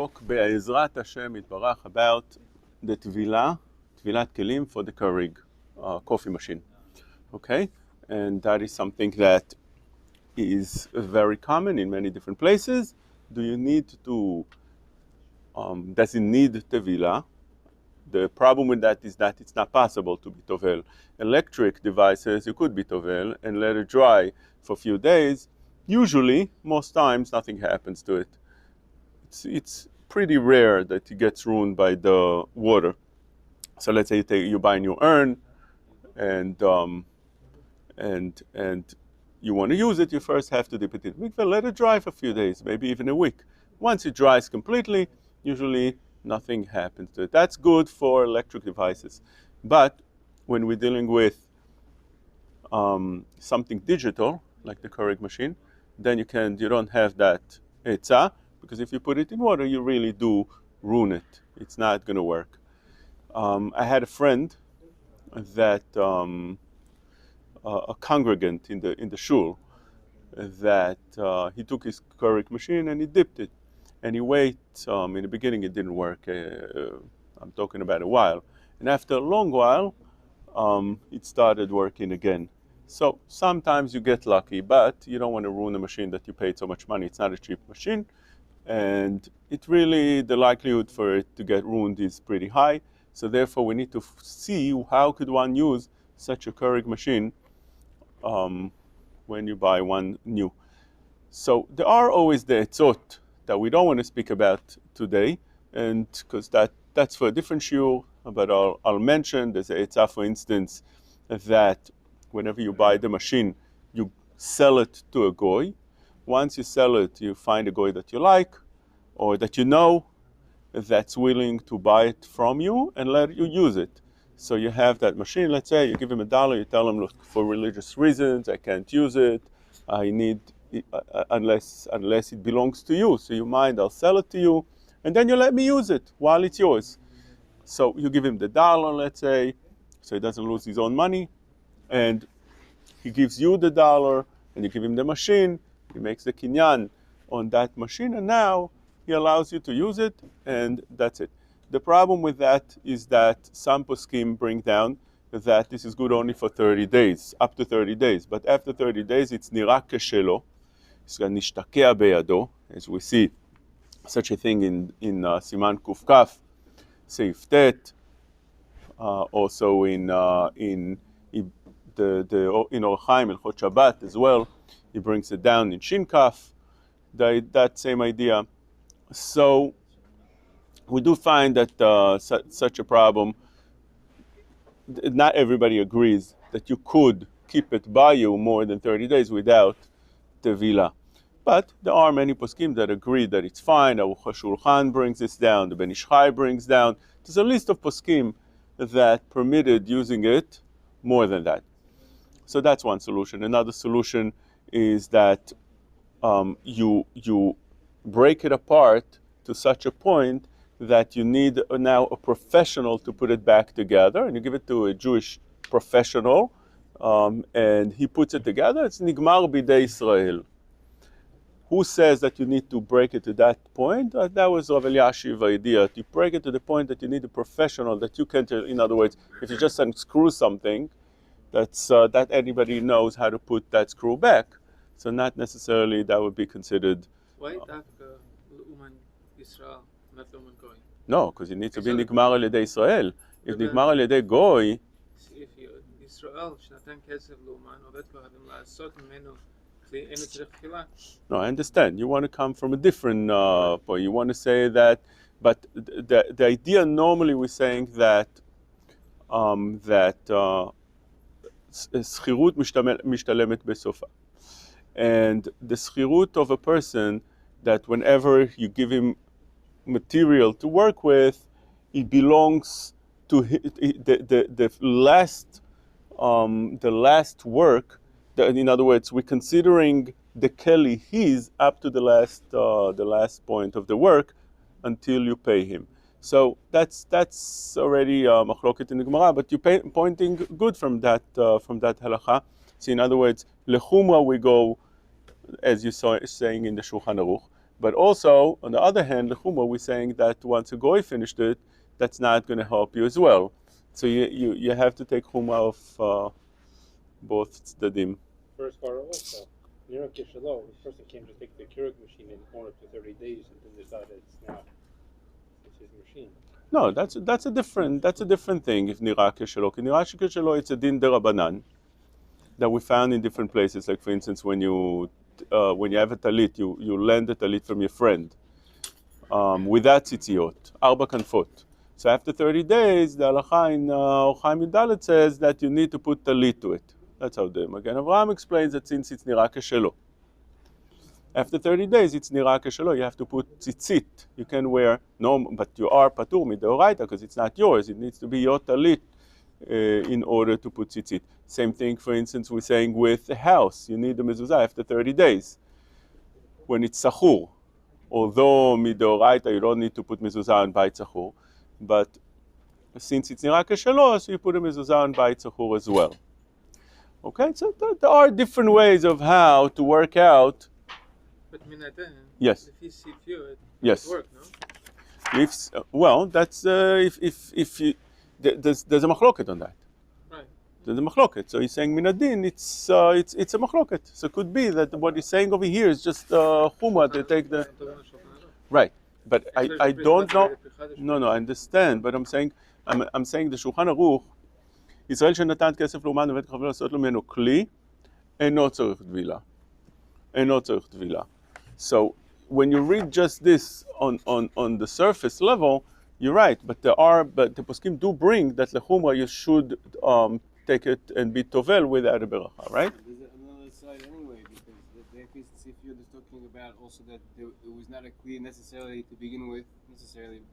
talk be'ezrat Hashem yitbarach about the Tevila, Tevilat Kelim for the keurig, coffee machine. Okay? And that is something that is very common in many different places. Do you need to, does it need Tevila? The problem with that is that it's not possible to be tovel. Electric devices, you could be tovel and let it dry for a few days. Usually, most times, nothing happens to it. It's pretty rare that it gets ruined by the water. So let's say you buy a new urn, and you want to use it. You first have to dip it in mikveh, let it dry for a few days, maybe even a week. Once it dries completely, usually nothing happens to it. That's good for electric devices. But when we're dealing with something digital, like the keurig machine, then you don't have that etzah, because if you put it in water, you really do ruin it. It's not going to work. I had a friend that a congregant in the shul that he took his keurig machine and he dipped it, and he waited. In the beginning, it didn't work. I'm talking about a while, and after a long while, it started working again. So sometimes you get lucky, but you don't want to ruin a machine that you paid so much money. It's not a cheap machine. And it really, the likelihood for it to get ruined is pretty high. So therefore, we need to see how could one use such a keurig machine when you buy one new. So there are always the etzot that we don't want to speak about today, and because that's for a different shiur. But I'll mention there's a etzah, for instance, that whenever you buy the machine, you sell it to a goy. Once you sell it, you find a goy that you like, or that you know, that's willing to buy it from you and let you use it. So you have that machine, let's say, you give him $1, you tell him, look, for religious reasons, I can't use it, I need, unless it belongs to you. So you mind, I'll sell it to you, and then you let me use it while it's yours. So you give him the $1, let's say, so he doesn't lose his own money, and he gives you the $1, and you give him the machine. He makes the kinyan on that machine, and now he allows you to use it, and that's it. The problem with that is that some poskim bring down that this is good only for 30 days, up to 30 days. But after 30 days, it's nira keshelo, it's nishtakea beyado, as we see such a thing in Siman Kuf Kaf, Seif Tet, also in Or Chaim Ilchot Shabbat as well. He brings it down in Shin Kaf, that same idea. So we do find that such a problem, not everybody agrees that you could keep it by you more than 30 days without Tevila. But there are many poskim that agree that it's fine. Aruch HaShulchan brings this down, the Ben Ish Chai brings down. There's a list of poskim that permitted using it more than that. So that's one solution. Another solution is that you break it apart to such a point that you need now a professional to put it back together, and you give it to a Jewish professional, and he puts it together. It's nigmar bidei Israel. Who says that you need to break it to that point? That was Rav Eliashiv's idea, to break it to the point that you need a professional, that you can tell. In other words, if you just unscrew something, that anybody knows how to put that screw back. So not necessarily that would be considered. Why Uman Israel, not Uman Goy? No, because it needs to be nigmar al yedei Israel. If nigmar al yedei Goy, if Israel שנתן כסף לאומן עובד כבר חייבים לעשות ממנו כלי אין צריך תפילה. No, I understand. You want to come from a different point. You want to say that, but the idea normally we're saying that שכירות משתלמת בסופה. And the schirut of a person, that whenever you give him material to work with, it belongs to the last work. In other words, we're considering the keli his up to the last point of the work until you pay him. So that's already machloket in the Gemara, but you're pointing good from that halacha. So in other words, lechumra we go, as you saw saying in the Shulchan Aruch, But also, on the other hand, lechuma, we're saying that once a goy finished it, that's not going to help you as well. So you have to take chuma of both tzedadim. First part also. Nira Kishalo, the person can't just take the keurig machine and own it for 30 days and then decide that it's his machine. No, that's a different thing. If nira keshelo, nira keshelo, it's a din derabanan that we found in different places. Like for instance, when you have a talit, you lend the talit from your friend without tzitziot, arba kanfot. So after 30 days, the halacha in Chaim Yudalet says that you need to put talit to it. That's how the Magen Avraham explains that since it's nira keshelo. After 30 days, it's nira keshelo. You have to put tzitzit. You can wear but you are patur midoraita because it's not yours. It needs to be your talit in order to put tzitzit. Same thing, for instance, we're saying with a house. You need the mezuzah after 30 days. When it's sachur, although midoraita you don't need to put mezuzah on bait sachur, but since it's nira keshelo, so you put a mezuzah on bait sachur as well. Okay, so there are different ways of how to work out. But minadan, Yes. if he's secured, Yes. it work, no? Well, that's if you there's a machloket on that. Right. There's a machloket. So he's saying minadin. It's a machloket. So it could be that what he's saying over here is just chuma to take the right. But I don't know. No, I understand. But I'm saying the Shulchan Aruch, ישראל שנתן כסף לאומן ובית חבר לעשות לו ממנו כלי, אינו צריך טבילה. אינו צריך טבילה. So when you read just this on the surface level, you're right. But the poskim do bring that lechumra you should take it and be tovel without a beracha, right? There's another side anyway, because the if you're talking about also that it was not a kli necessarily to begin with,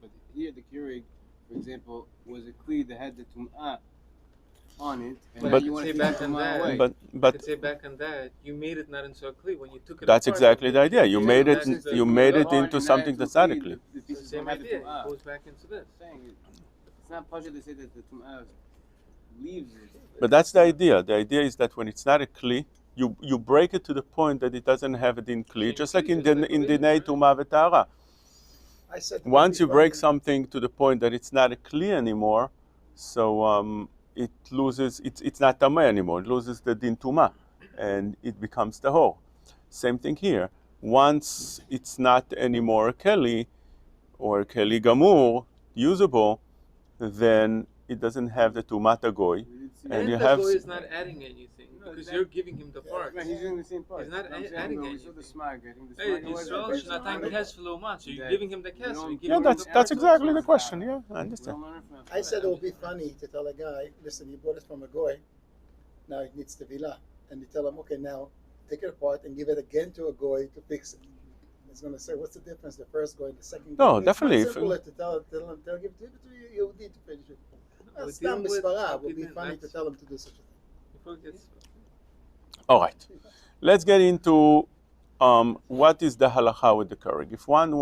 but here the keurig, for example, was a kli that had the tum'ah on it, and But you want to say take back the on tum'ah that. away. But To say back on that, you made it not into a kli when you took it. that's apart, exactly the idea. You Yeah, made it. that's the- You made it Apart into and something not that's into not a kli, kli. the It's pieces the same don't have the idea. It tum'ah. goes back into this. It's not possible to say that the tum'ah leaves it. But that's the idea. The idea is that when it's not a kli, you break it to the point that it doesn't have it in kli, just like in dinei tumah v'tahara. I said Once you break something to the point that it's not a kli anymore, so it loses. It's not tameh anymore. It loses the din tumah, and it becomes tahor. Same thing here. Once it's not anymore a keli or a keli gamur usable, then it doesn't have the tumat agoy, and you the have. goy is not adding anything because you're giving him the parts. Right, he's doing the same part. He's not I'm saying, adding we anything. saw the smag. I think the Hey, smag was Yisrael Shnatan Kesef L'Uman, so you're giving him the kesef. you're giving Yeah, him that's the that's parts exactly also. the question. Yeah, I understand. I said it would be funny to tell a guy, listen, you bought it from a goy, now it needs Tevila. And you tell him, okay, now take it apart and give it again to a goy to fix it. He's going to say, what's the difference, the first goy and the second goy? No, It's definitely. much simpler to tell him, give it to you need to finish it. We're Stam dealing with b'svara would be opinion, funny to that's- tell him to do such a thing. Before it gets- All right, let's get into what is the halacha with the keurig. If one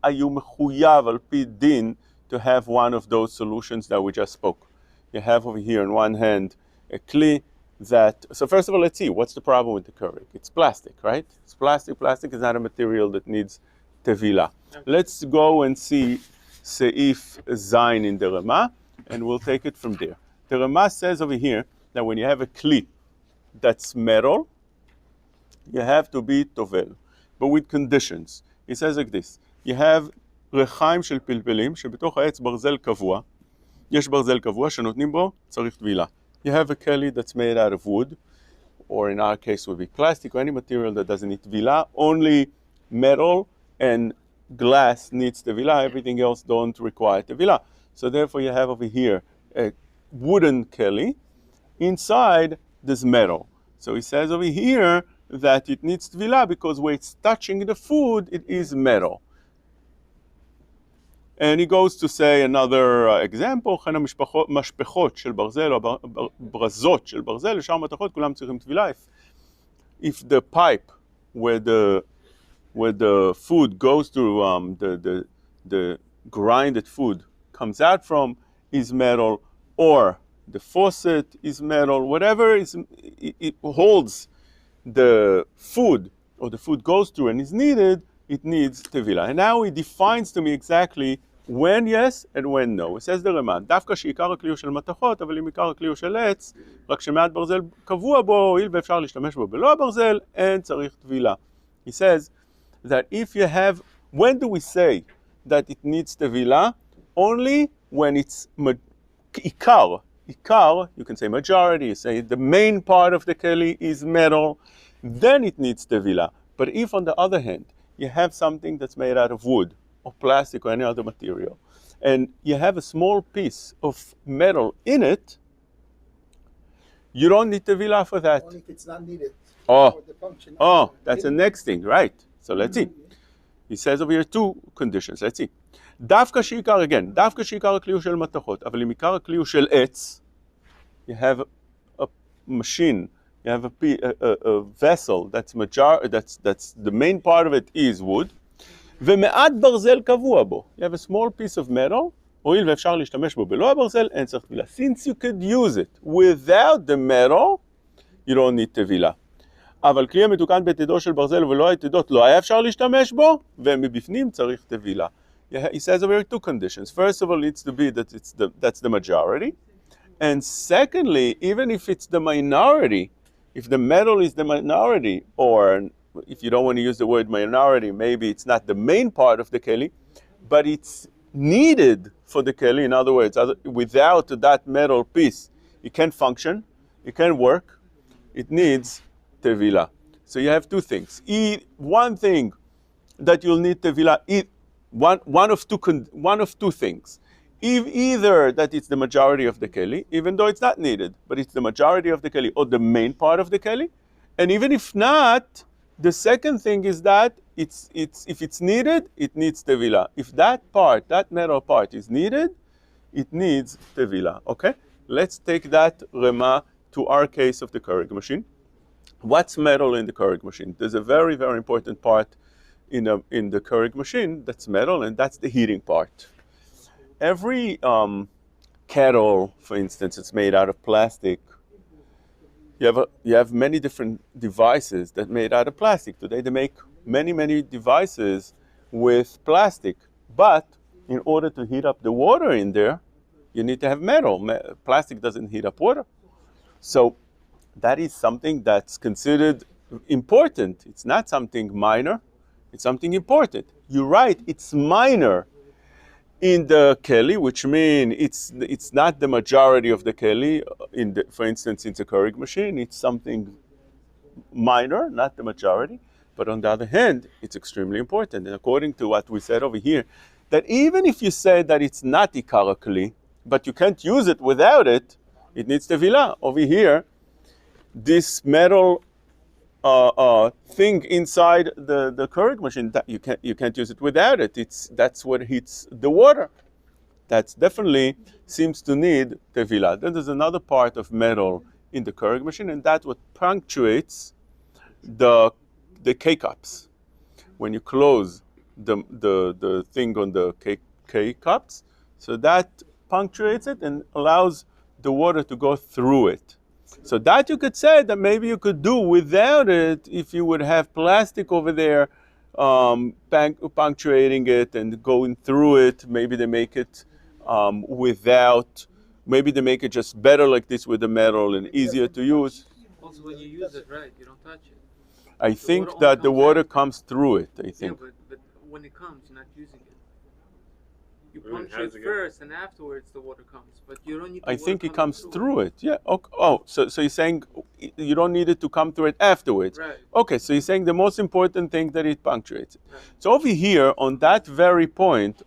are you mechuyav al pi din to have one of those solutions that we just spoke? You have over here on one hand a kli that. So first of all, let's see what's the problem with the keurig. It's plastic, right? It's plastic. Plastic is not a material that needs tevila. Let's go and see Seif Zayin in the Rama, and we'll take it from there. The Rama says over here that when you have a kli that's metal, you have to be tovel, but with conditions. He says like this, you have רחיים של פלפלים שבתוך העץ ברזל קבוע, יש ברזל קבוע שנותנים בו, צריך טבילה. You have a keli that's made out of wood, or in our case would be plastic or any material that doesn't need טבילה, only metal and glass needs טבילה, everything else don't require טבילה. So therefore you have over here a wooden keli, inside there's metal. So he says over here that it needs tvila because where it's touching the food, it is metal. And he goes to say another example, לכן המשפחות של ברזל או ברזות של ברזל, לשאר מתכות, כולם צריכים טבילה. If the pipe where the food goes through, the grinded food comes out from is metal, or the faucet is metal, whatever it holds the food or the food goes through and is needed, it needs Tevila. And now he defines to me exactly when yes and when no. He says the Raman, דווקא שעיקר הכלי הוא של מתכות, אבל אם עיקר הכלי הוא של עץ, רק שמעט ברזל קבוע בו, הואיל ואפשר להשתמש בו בלא הברזל, אין צריך טבילה. He says that if you have, when do we say that it needs Tevila? Only when it's ikar. Ikar, you can say majority, you say the main part of the keli is metal, then it needs Tevila. But if on the other hand, you have something that's made out of wood or plastic or any other material, and you have a small piece of metal in it, you don't need Tevila for that. Only if it's not needed. Oh, For the function. that's the next thing, right? So let's see. He says over here two conditions, let's see. דווקא שעיקר, again, דווקא שעיקר הכלי הוא של מתכות, אבל אם עיקר הכלי הוא של עץ, you have a machine, you have a vessel that's the main part of it is wood, ומעט ברזל קבוע בו. You have a small piece of metal, הואיל ואפשר להשתמש בו בלא הברזל, אין צריך טבילה. Since you could use it without the metal, you don't need טבילה. אבל כלי המתוקן בתדו של ברזל ולא היתדות לא היה אפשר להשתמש בו, ומבפנים צריך טבילה. He says there are two conditions. First of all, it needs to be that that's the majority. And secondly, even if it's the minority, if the metal is the minority, or if you don't want to use the word minority, maybe it's not the main part of the keli, but it's needed for the keli. In other words, without that metal piece, it can't function, it can't work, it needs tevila. So you have two things. One thing that you'll need tevila, one of two things. Either that it's the majority of the keli, even though it's not needed, but it's the majority of the keli or the main part of the keli. And even if not, the second thing is that if it's needed, it needs tevila. If that metal part is needed, it needs tevila. Okay? Let's take that Rema to our case of the keurig machine. What's metal in the keurig machine? There's a very, very important part in the keurig machine that's metal, and that's the heating part. Every kettle, for instance, it's made out of plastic. You have many different devices that are made out of plastic. Today they make many devices with plastic, but in order to heat up the water in there, you need to have metal. Plastic doesn't heat up water. So that is something that's considered important. It's not something minor. It's something important. You're right, it's minor in the keli, which means it's not the majority of the keli. For instance, in the keurig machine, it's something minor, not the majority. But on the other hand, it's extremely important. And according to what we said over here, that even if you say that it's not ikar keli, but you can't use it without it, it needs tevila. Over here, this metal thing inside the keurig machine, that you can't use it without it. That's what heats the water. That definitely seems to need tevila. Then there's another part of metal in the keurig machine, and that's what punctuates the K-cups. When you close the thing on the K-cups, so that punctuates it and allows the water to go through it. So that you could say that maybe you could do without it if you would have plastic over there punctuating it and going through it. Maybe they make it maybe they make it just better like this with the metal and easier to use. Also, when you use it, right, you don't touch it. I think that the water comes through it, I think. Yeah, but when it comes, you're not using it. You puncture it first, and afterwards the water comes. But you don't need. I think it comes through it. Yeah. Okay. Oh, so you're saying you don't need it to come through it afterwards. Right. Okay. So you're saying the most important thing that it punctuates it. Right. So over here, on that very point,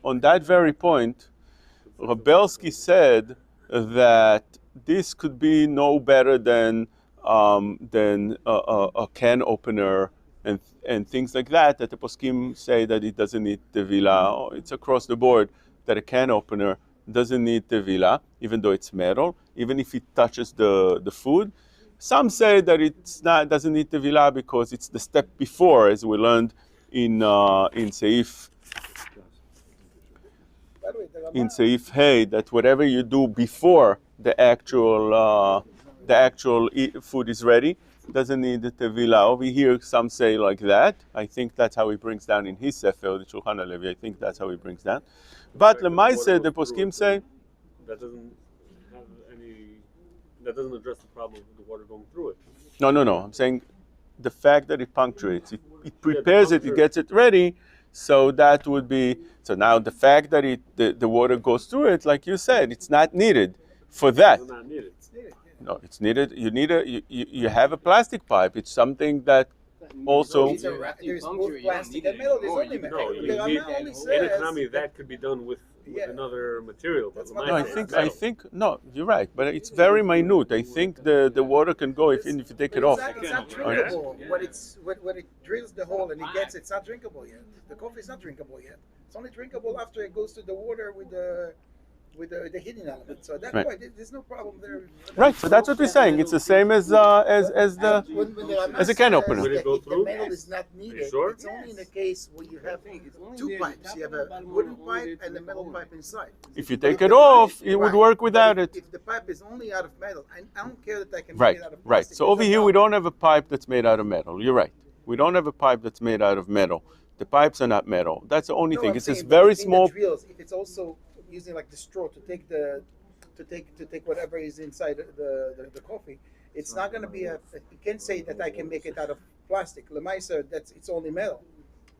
Rabelsky said that this could be no better than a can opener and things like that. That the poskim say that it doesn't need tevila. It's across the board that a can opener doesn't need tevila, even though it's metal, even if it touches the food. Some say that doesn't need tevila because it's the step before, as we learned in Seif Hey, that whatever you do before the actual food is ready, doesn't need the Tevila. Over here, some say like that. I think that's how he brings down in his Sefer, the Shulchan Alevi. I think that's how he brings down. But Lemaise, the poskim say that doesn't have any. That doesn't address the problem of the water going through it. no. I'm saying the fact that it punctuates, it prepares it, it gets it ready. So that would be, so now the fact that the water goes through it, like you said, it's not needed for that. It's not needed. No, it's needed. You have a plastic pipe. It's something that also. There's both plastic and metal. There's only metal. No, The you Rama need only in says economy that could be done with another material. But That's the what No, I microwave think is no, you're right, but it's very minute. I think the water can go if you take it off. It's not drinkable. When it drills the hole and it gets it's not drinkable yet. The coffee is not drinkable yet. It's only drinkable after it goes to the water with the heating element. So at that Right. point, there's no problem there. Right, so that's what we're saying. It's the same as the When the Rama as a can says opener. Will it that go if the through? metal is not needed, sure? it's only in the case where you have It's only two there, pipes. the You have top and a the wooden bottom are only pipe there and a to metal hold it. pipe inside. If you take it off, it would work without it. If the pipe is only out of metal, I don't care that I can Right, make it out of right. plastic. So over here we don't have a pipe that's made out of metal. You're right. We don't have a pipe that's made out of metal. The pipes are not metal. That's the only thing. It's this very small. Drills, if it's also using like the straw to take whatever is inside the coffee, it's not going to be you can't say that I can make it out of plastic. Lemaisa, it's only metal.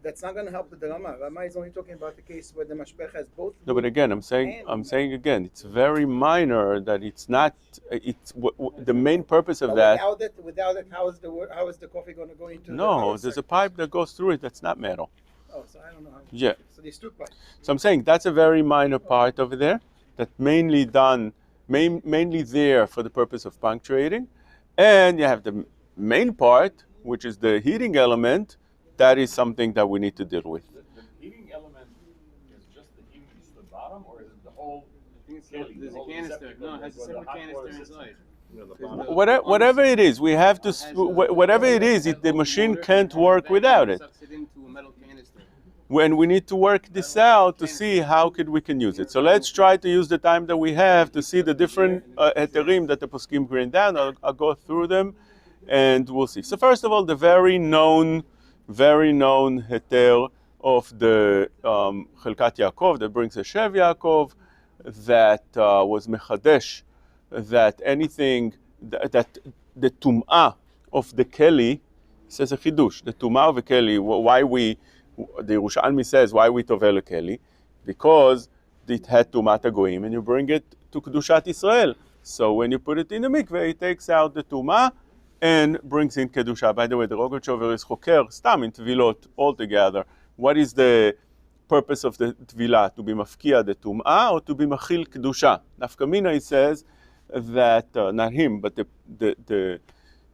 That's not going to help with the Rama. Rama is only talking about the case where the mashpech has both. No, but again, I'm saying again, it's very minor that it's not. It's the main purpose of that. Without it, how is the coffee going to go into? No, there's a pipe that goes through it that's not metal. Oh, so I don't know how. Yeah. So these two pipes. So I'm saying that's a very minor part over there. That's mainly there for the purpose of punctuating, and you have the main part, which is the heating element. That is something that we need to deal with. The heating element is just the heating to the bottom, or is it the whole? I think it's Kelly, there's the a whole canister. receptacle No, it has a where the separate hot canister water system- inside. Whatever it is, we have to. Whatever it is, the machine can't work without it. Sucks it into a metal canister. When we need to work this out to see how we can use it. So let's try to use the time that we have to see the different heterim that the poskim bring down. I'll go through them, and we'll see. So first of all, the very known heter of the Chelkat Yaakov that brings a Shev Yaakov that was mechadesh, that anything that the tum'ah of the keli says a chidush. The tum'ah of the keli, why the Yerushalmi says why we tovel a keli, because it had tumat hagoyim, and you bring it to kedushat Israel. So when you put it in the mikveh, it takes out the tumah and brings in kedusha. By the way, the Rogatchover is choker stam in tevilot altogether. What is the purpose of the Tevila? To be mafkia the tum'ah or to be machil kedusha? Nafkamina, he says that not him, but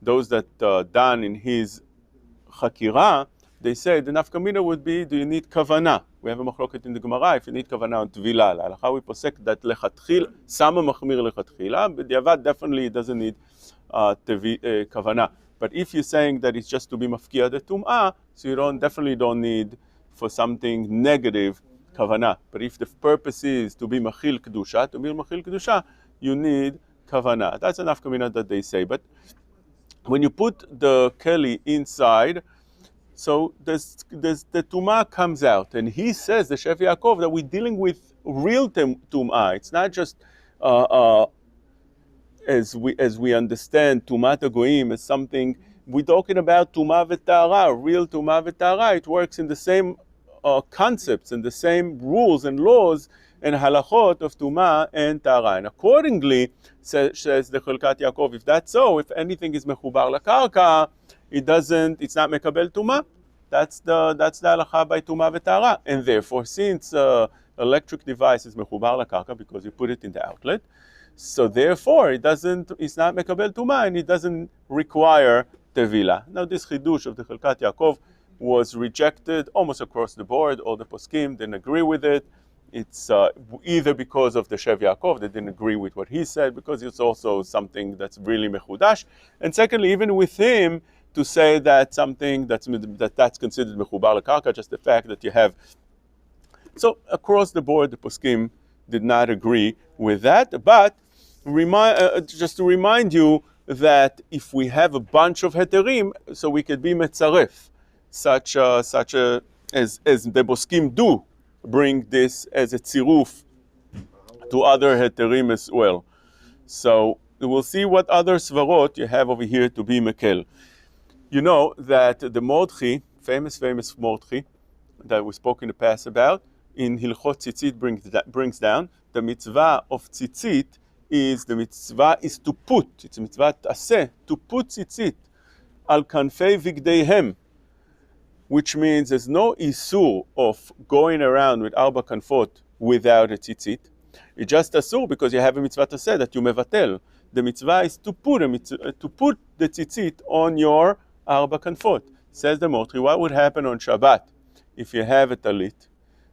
those that done in his chakira, they say the nafkamina would be, do you need kavana? We have a machloket in the Gemara if you need kavana on Tevila. L'halacha we posek that lechatchil sama machmir lechatchila, but the avad definitely doesn't need kavana. But if you're saying that it's just to be mafkia the tum'ah, so you definitely don't need for something negative kavana. But if the purpose is to be machil kedusha, you need kavana. That's enough kamina that they say. But when you put the keli inside, so the tumah comes out, and he says, the Shev Yaakov, that we're dealing with real tumah. It's not just as we understand tumat hagoyim as something. We're talking about tumah v'tara, real tumah v'tara. It works in the same concepts and the same rules and laws and halachot of tumah and tara. And accordingly, says the Chelkat Yaakov, if that's so, if anything is mechubar lakarka, it's not mekabel tumah. That's the halacha by tumah v'tara. And therefore, since electric device is mechubar lakarka because you put it in the outlet, so therefore it's not mekabel tumah and it doesn't require tevila. Now this chidush of the Chelkat Yaakov was rejected almost across the board. All the poskim didn't agree with it. It's either because of the Shev Yaakov, they didn't agree with what he said, because it's also something that's really mechudash. And secondly, even with him, to say that something that's considered mechubar lakarka, just the fact that you have. So across the board, the poskim did not agree with that. But just to remind you, that if we have a bunch of heterim, so we could be metzaref, such as the boskim do, bring this as a tziruf to other heterim as well. So we'll see what other svarot you have over here to be mekel. You know that the Mordchi, famous Mordchi, that we spoke in the past about, in Hilchot Tzitzit brings down, the mitzvah of tzitzit is, the mitzvah is to put, it's a mitzvah taseh, to put tzitzit al kanfei vigdeihem, which means there's no isur of going around with arba kanfot without a tzitzit. It's just asur because you have a mitzvah taseh that you mevatel. The mitzvah is to put the tzitzit on your arba kanfot. Says the Motri, what would happen on Shabbat if you have a talit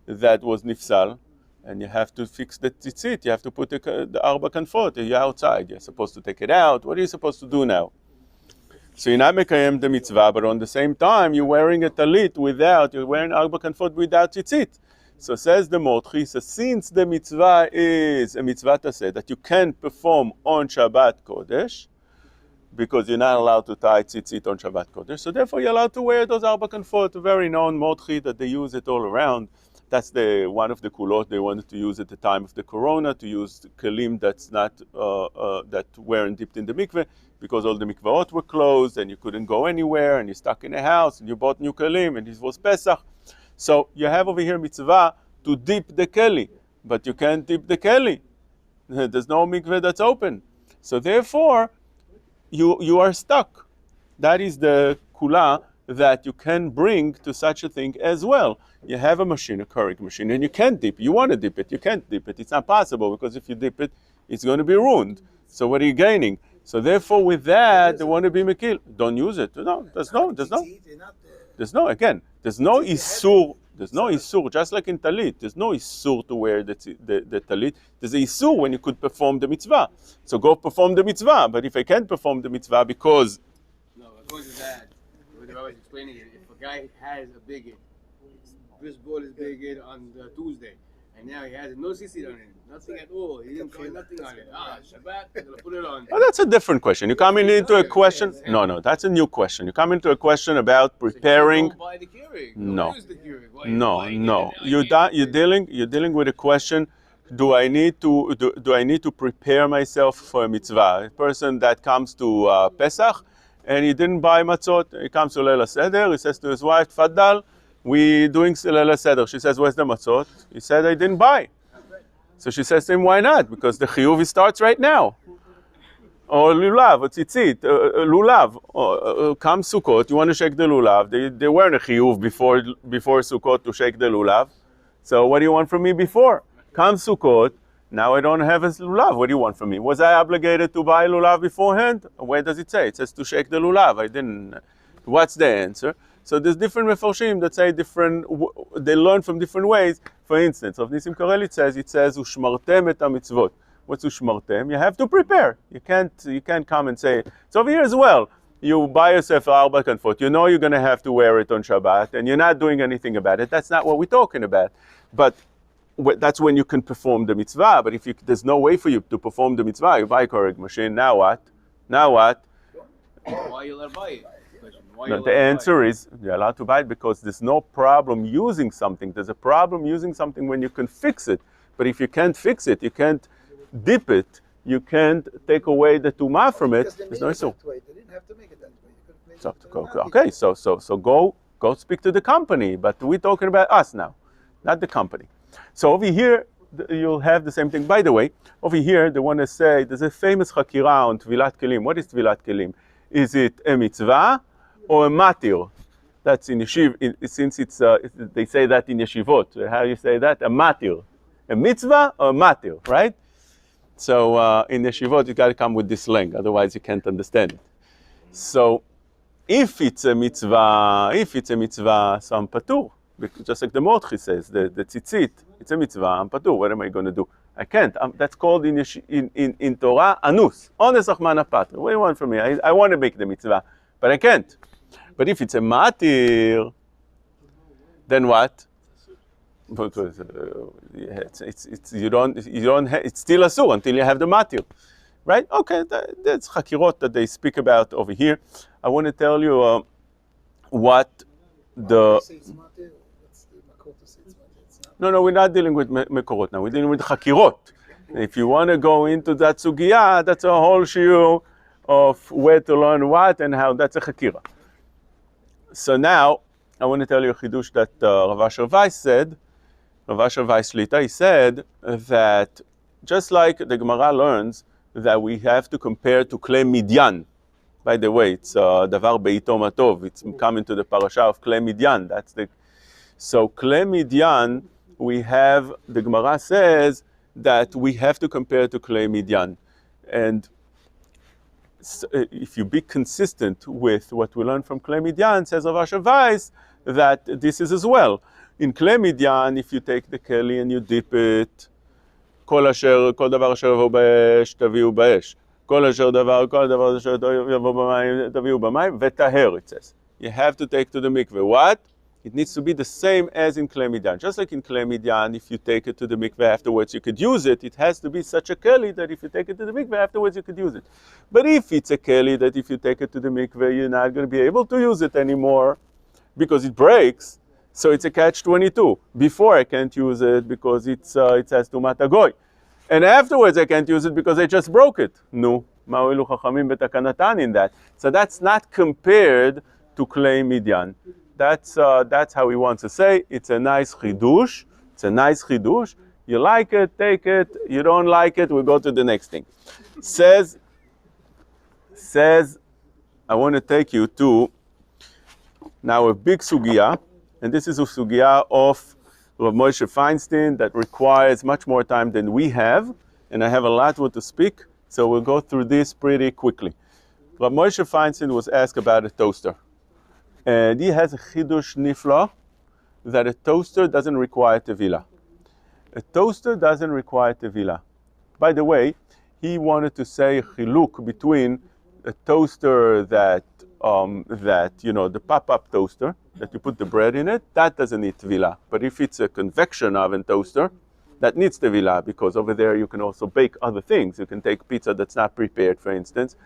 that was nifsal and you have to fix the tzitzit, you have to put the arba kanfot, you're outside, you're supposed to take it out. What are you supposed to do now? So you're not mekayem the mitzvah, but on the same time you're wearing a talit you're wearing arba kanfot without tzitzit. So says the Motri, so since the mitzvah is a mitzvah taseh that you can perform on Shabbat Kodesh, because you're not allowed to tie tzitzit on Shabbat Kodesh, so therefore you're allowed to wear those arba kanfot, a very known Motri that they use it all around. That's one of the kulot they wanted to use at the time of the corona, to use kelim that's not that weren't dipped in the mikveh, because all the mikvaot were closed and you couldn't go anywhere and you're stuck in a house and you bought new kelim and it was Pesach. So you have over here mitzvah to dip the keli, but you can't dip the keli. There's no mikveh that's open. So therefore, you are stuck. That is the kula that you can bring to such a thing as well. You have a machine, a keurig machine, and you can't dip. You want to dip it, you can't dip it. It's not possible because if you dip it, it's going to be ruined. So what are you gaining? So therefore, with that, they want to be mekil. Don't use it. No, there's no isur, just like in talit. There's no isur to wear the talit. There's a isur when you could perform the mitzvah. So go perform the mitzvah. But if I can't perform the mitzvah because... No, according to that, what I was explaining it, if a guy has a bigot, this bought his bigot on Tuesday, and now he has no tzitzit on it, nothing at all. He didn't find nothing on it. Shabbat, I'm going to put it on. Oh, that's a different question. You come into a question. No, that's a new question. You come into a question about preparing. So buy the keurig. No, Use the keurig. no. You're dealing with a question. Do I need to prepare myself for a mitzvah? A person that comes to Pesach and he didn't buy matzot. He comes to Leil HaSeder. He says to his wife, "Tfaddal, we doing Leil HaSeder." She says, "Where's the matzot?" He said, "I didn't buy." So she says to him, "Why not?" Because the chiyuv starts right now. Or lulav, or tzitzit, lulav. Come Sukkot, you want to shake the lulav. They weren't a chiyuv before Sukkot to shake the lulav. So what do you want from me before? Come Sukkot, now I don't have a lulav. What do you want from me? Was I obligated to buy lulav beforehand? Where does it say? It says to shake the lulav. I didn't. What's the answer? So there's different mefarshim that say different. They learn from different ways. For instance, of Nissim Kollel it says ushmartem et mitzvot. What's ushmartem? You have to prepare. You can't come and say. It's over here as well. You buy yourself arba kanfot. You know you're going to have to wear it on Shabbat, and you're not doing anything about it. That's not what we're talking about. But that's when you can perform the mitzvah. But if there's no way for you to perform the mitzvah, you buy a keurig machine. Now what? Why you let buy it? No, the answer is you're allowed to buy it because there's no problem using something. There's a problem using something when you can fix it. But if you can't fix it, you can't dip it, you can't take away the tumah from it. There's no issue. They didn't have to make it that way. Okay, so go speak to the company. But we're talking about us now, not the company. So over here, you'll have the same thing. By the way, over here, they want to say, there's a famous chakira on Tevilat Kelim. What is Tevilat Kelim? Is it a mitzvah or a matir? That's in yeshiv, since they say that in yeshivot. How do you say that? A matir. A mitzvah or a matir, right? So in yeshivot, you got to come with this slang, otherwise you can't understand it. So if it's a mitzvah, so I'm patur. Just like the Mordchi says, the tzitzit, it's a mitzvah, I'm patur. What am I going to do? I can't. That's called in Torah, anus. Ones achmana patra. What do you want from me? I want to make the mitzvah, but I can't. But if it's a matir, then what? It's still asur until you have the matir, right? Okay, that's chakirot that they speak about over here. I want to tell you what the... Say it's matir. What's the makor to say it's matir? It's not. No, we're not dealing with mekorot now. We're dealing with chakirot. If you want to go into that sugya, that's a whole shiur of where to learn what and how. That's a chakira. So now, I want to tell you a chidush that Rav Asher Weiss said. Rav Asher Weiss Shlita, he said that just like the Gemara learns that we have to compare to Klei Midyan. By the way, it's davar beito matov. It's coming to the parasha of Klei Midyan. That's the... So Klei Midyan, we have, the Gemara says that we have to compare to Klei Midyan. And if you be consistent with what we learn from Klei Midyan, says Rav Asher Weiss, that this is as well. In Klei Midyan, if you take the keli and you dip it, כל דבר אשר יבוא באש, תביאו באש. כל דבר אשר יבוא במים, תביאו במים, וטהר, it says. You have to take to the mikveh. What? It needs to be the same as in Klei Midyan. Just like in Klei Midyan, if you take it to the mikveh afterwards, you could use it. It has to be such a keli that if you take it to the mikveh afterwards, you could use it. But if it's a keli that if you take it to the mikveh, you're not going to be able to use it anymore because it breaks, so it's a catch-22. Before I can't use it because it has tumat hagoy. And afterwards I can't use it because I just broke it. No. מה הועילו חכמים בתקנתן in that. So that's not compared to Klei Midyan. That's how he wants to say. It's a nice chidush. It's a nice chidush. You like it, take it. You don't like it, we'll go to the next thing. Says, I want to take you to now a big sugya, and this is a sugya of Rav Moshe Feinstein that requires much more time than we have, and I have a lot more to speak, so we'll go through this pretty quickly. Rav Moshe Feinstein was asked about a toaster. And he has a chidush nifla that a toaster doesn't require tevila. A toaster doesn't require tevila. By the way, he wanted to say chiluk between a toaster that the pop-up toaster that you put the bread in it, that doesn't need tevila. But if it's a convection oven toaster, that needs tevila because over there you can also bake other things. You can take pizza that's not prepared, for instance.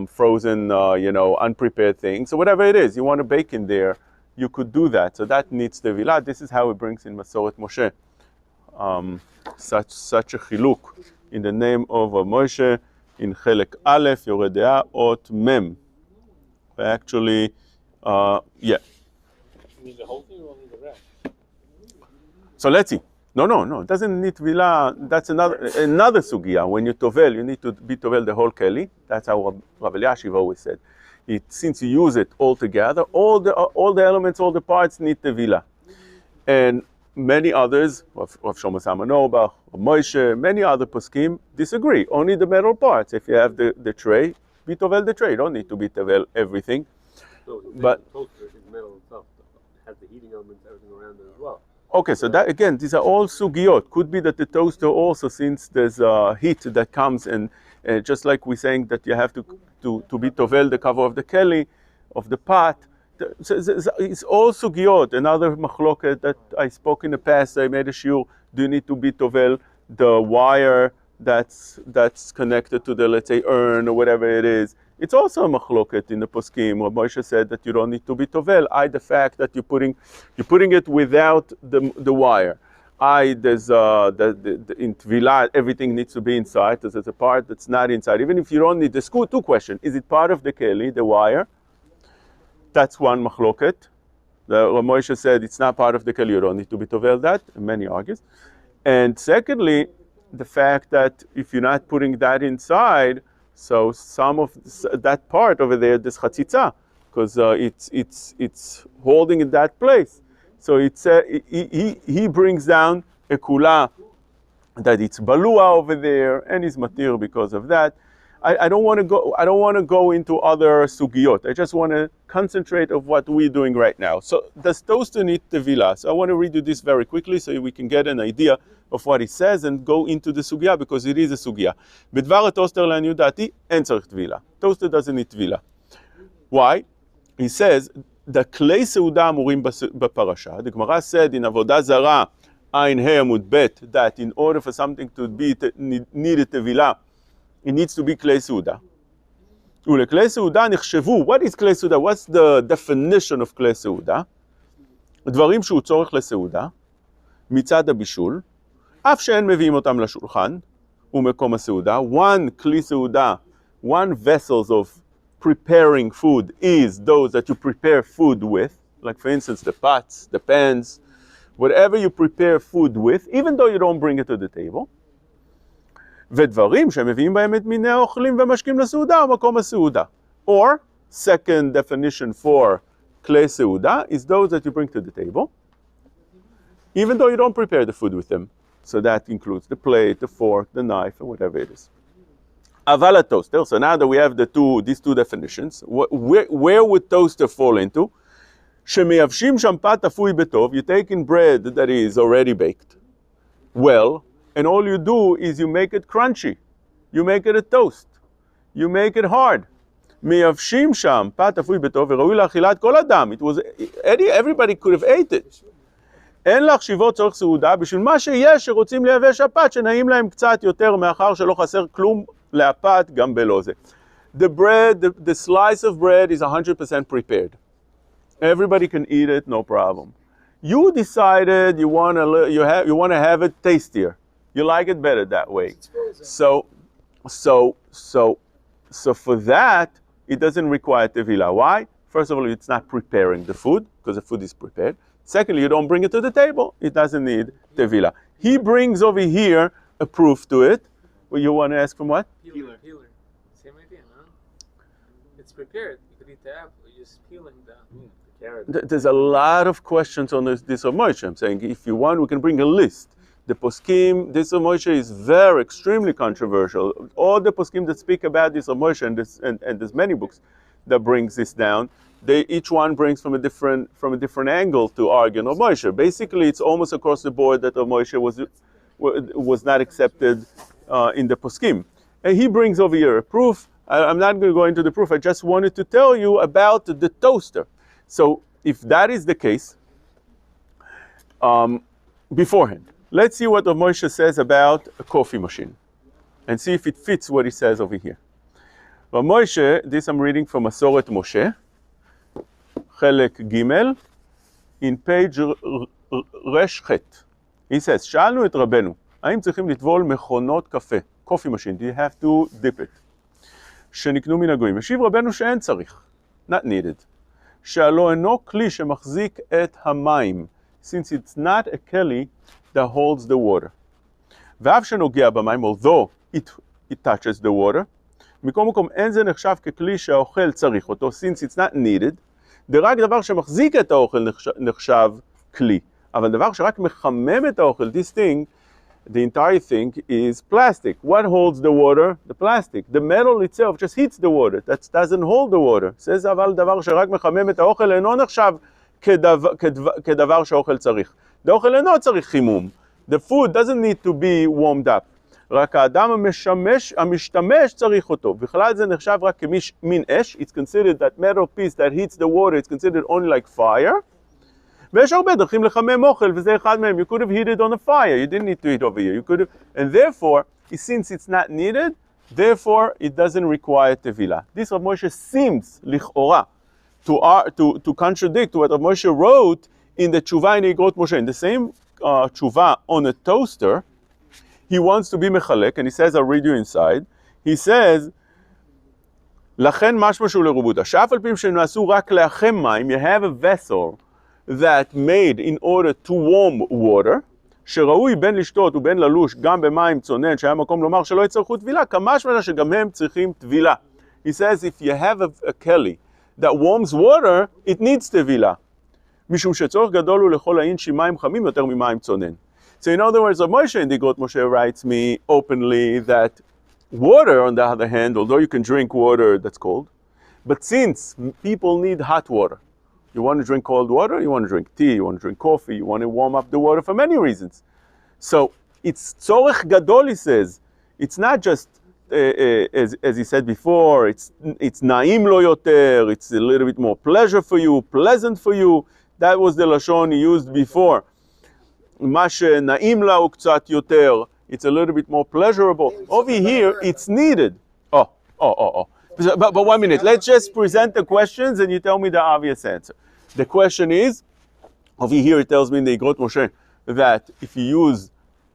Frozen, unprepared things. So whatever it is, you want to bake in there, you could do that. So that needs tevila. This is how it brings in Masoret Moshe. Such a chiluk in the name of Moshe in Chelek Aleph, Yoredea Ot Mem. Actually, yeah. You need the whole thing or only the rest? So let's see. No. It doesn't need tevila. That's another sugya. When you tovel, you need to be tovel the whole keli. That's how Rav Eliashiv always said. Since you use it all together, all the elements, all the parts need tevila. And many others, Rav Shlomo Zalman Auerbach, Rav Moshe, many other poskim disagree. Only the metal parts. If you have the tray, be tovel the tray. You don't need to be tovel everything. No, but the toaster is metal itself. It has the heating elements, everything around it as well. Okay, so that again, these are all sugiyot. Could be that the toaster also, since there's heat that comes, and just like we're saying that you have to be tovel the cover of the keli, of the pot. So it's all sugiyot. Another machloket that I spoke in the past, I made a shiur. Do you need to be tovel the wire that's connected to the, let's say, urn or whatever it is? It's also a machloket in the poskim. Rav Moshe said that you don't need to be tovel. The fact that you're putting it without the wire. There's in Tevila, everything needs to be inside. There's a part that's not inside. Even if you don't need, there's two questions. Is it part of the keli, the wire? That's one machloket. Rav Moshe said it's not part of the keli. You don't need to be tovel that. Many argues. And secondly, the fact that if you're not putting that inside, so some of that part over there, this chatzitza, because it's holding in that place. So it's he brings down a kula that it's balua over there, and is matir because of that. I don't want to go into other sugiyot. I just want to concentrate on what we're doing right now. So does toaster need tevila? So I want to read you this very quickly so we can get an idea of what he says and go into the sugya because it is a sugya. בדבר הטוסטר לעניות דעתי אין צריך טבילה. Toaster doesn't need טבילה. Why? He says, the כלי סעודה אמורים בפרשה. The Gemara said in עבודה זרה, עין ה' עמוד ב', that in order for something to be needed טבילה, it needs to be כלי סעודה. ולכלי סעודה נחשבו, what is כלי סעודה? What's the definition of כלי סעודה? דברים שהוא צורך לסעודה, מצד הבישול, אף שאין מביאים אותם לשולחן, ומקום הסעודה. One כלי סעודה, one vessels of preparing food is those that you prepare food with, like for instance the pots, the pans, whatever you prepare food with, even though you don't bring it to the table. ודברים שמביאים בהם את מיני האוכלים ומשקים לסעודה ומקום הסעודה. Or, second definition for כלי סעודה is those that you bring to the table, even though you don't prepare the food with them. So that includes the plate, the fork, the knife, and whatever it is. אבל toaster. So now that we have these two definitions, where would toaster fall into? שמייבשים שם פת אפוי בטוב, you're taking bread that is already baked, well, and all you do is you make it crunchy. You make it a toast. You make it hard. מייבשים שם פת אפוי בטוב וראוי לאכילת כל אדם. Everybody could have ate it. אין להחשיבו צורך סעודה בשביל מה שיש שרוצים לייבש הפת שנעים להם קצת יותר מאחר שלא חסר כלום להפת גם בלא זה. The bread, the slice of bread is 100% prepared. Everybody can eat it, no problem. You decided you want to have it tastier. You like it better that way. So for that, it doesn't require tevila. Why? First of all, it's not preparing the food because the food is prepared. Secondly, you don't bring it to the table. It doesn't need tevila. He brings over here a proof to it. Well, you want to ask from what? Peeler. Same idea, no? It's prepared. You could eat the apple. You're just peeling the carrot. There's a lot of questions on this of Moshe. I'm saying if you want, we can bring a list. The poskim, this of Moshe is extremely controversial. All the poskim that speak about this of Moshe, and there's many books that brings this down, each one brings from a different angle to argue on Moshe. Basically, it's almost across the board that Moshe was not accepted in the poskim. And he brings over here a proof. I'm not going to go into the proof. I just wanted to tell you about the toaster. So if that is the case, beforehand, let's see what Moshe says about a coffee machine and see if it fits what he says over here. Moshe, this I'm reading from Masoret Moshe, חלק ג', in page רש ח'. He says, שאלנו את רבנו, האם צריכים לטבול מכונות קפה, coffee machine, do you have to dip it? שנקנו מן הגויים. השיב רבנו שאין צריך, not needed. שהלא אינו כלי שמחזיק את המים, since it's not a keli that holds the water. ואף שנוגע במים, although it touches the water, מכל מקום אין זה נחשב ככלי שהאוכל צריך אותו, since it's not needed, רק דבר שמחזיק את האוכל נחשב כלי. אבל דבר שרק מחמם את האוכל, this thing, the entire thing is plastic. What holds the water? The plastic. The metal itself just heats the water. That doesn't hold the water. says אבל דבר שרק מחמם את האוכל אינו נחשב כדבר שהאוכל צריך. האוכל אינו צריך חימום. The food doesn't need to be warmed up. רק האדם המשתמש צריך אותו. בכלל זה נחשב רק כמין אש. It's considered that metal piece that heats the water, it's considered only like fire. ויש הרבה דרכים לחמם אוכל, וזה אחד מהם. You could have heated on a fire. You didn't need to heat over here. You could have, and therefore, since it's not needed, therefore it doesn't require tevila. This Rav Moshe seems, לכאורה, to contradict what Rav Moshe wrote in the Tshuva in Igrot Moshe. In the same Tshuva on a toaster, he wants to be mechalek, and he says, I'll read you inside. He says, לכן משמע שהוא לרבותא. שאף על פי שנעשו רק לאחם מים, you have a vessel that made in order to warm water, שראוי בין לשתות ובין ללוש גם במים צונן, שהיה מקום לומר שלא יצטרכו טבילה, כמשמע שגם הם צריכים טבילה. He says, if you have a keli that warms water, it needs טבילה. משום שצורך גדול הוא לכל העין שמים חמים יותר ממים צונן. So in other words, Moshe in the Igrot Moshe writes me openly that water, on the other hand, although you can drink water that's cold, but since people need hot water, you want to drink cold water, you want to drink tea, you want to drink coffee, you want to warm up the water for many reasons. So it's tzorech gadol, he says. It's not just, as he said before, it's na'im lo yoter, it's a little bit more pleasure for you, pleasant for you. That was the lashon he used before. מה שנעים לה הוא קצת יותר, it's a little bit more pleasurable. Yeah, it's Over something here, better. it's needed. Oh. But 1 minute, let's just present the questions and you tell me the obvious answer. The question is, over here it tells me in the Igrot Moshe that if you use